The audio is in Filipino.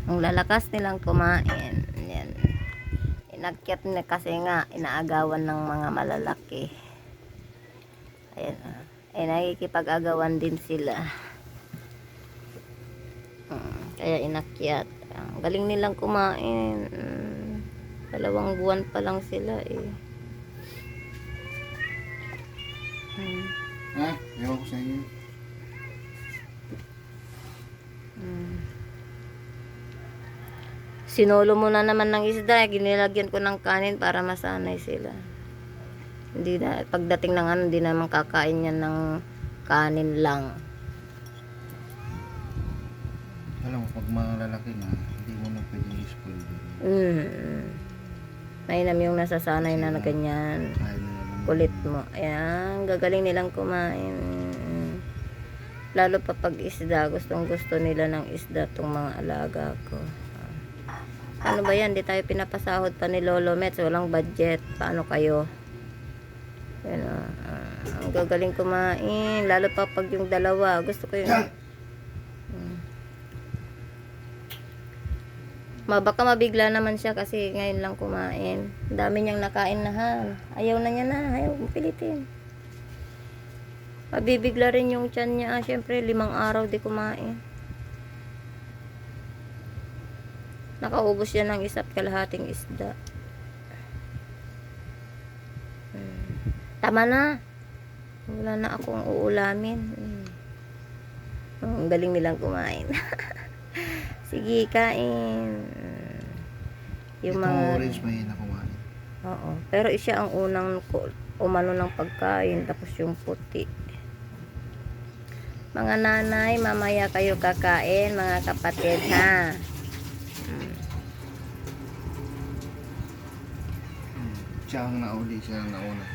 ang lalakas nilang kumain. Yan. Inakyat na kasi nga inaagawan ng mga malalaki. Ayan. Ay nakikipag-agawan din sila. Kaya inakyat. Ang galing nilang kumain. 2 buwan pa lang sila eh. Ewan ko sa inyo. Sinolo mo na naman ng isda, ginilagyan ko ng kanin para masanay sila. Hindi na, pagdating ng hindi naman kakain yan ng kanin lang. Alam mo, pag mga lalaki na, hindi mo na pwedeng i-spoil din. Mainam yung nasasanay na ganyan. Kulit mo. Ayan, gagaling nilang kumain. Lalo pa pag isda, gustong gusto nila ng isda tong mga alaga ko. Ano ba yan? Di tayo pinapasahod pa ni Lolo Mets. Walang budget. Paano kayo? Yan, ang gagaling kumain. Lalo pa pag yung dalawa. Gusto ko yun. Baka mabigla naman siya kasi ngayon lang kumain. Ang dami niyang nakain na ha. Ayaw na niya na. Ayaw pilitin. Mabibigla rin yung tiyan niya. Siyempre 5 araw di kumain. Nakaubos yan ng 1.5 isda. Tama na. Wala na akong uulamin. Ang galing nilang kumain. Sige, kain. Yung mga orange mahina kumain. Oo. Pero siya ang unang umano ng pagkain. Tapos yung puti. Mga nanay, mamaya kayo kakain. Mga kapatid, ha? Siya ang nauli, siya ang nauna.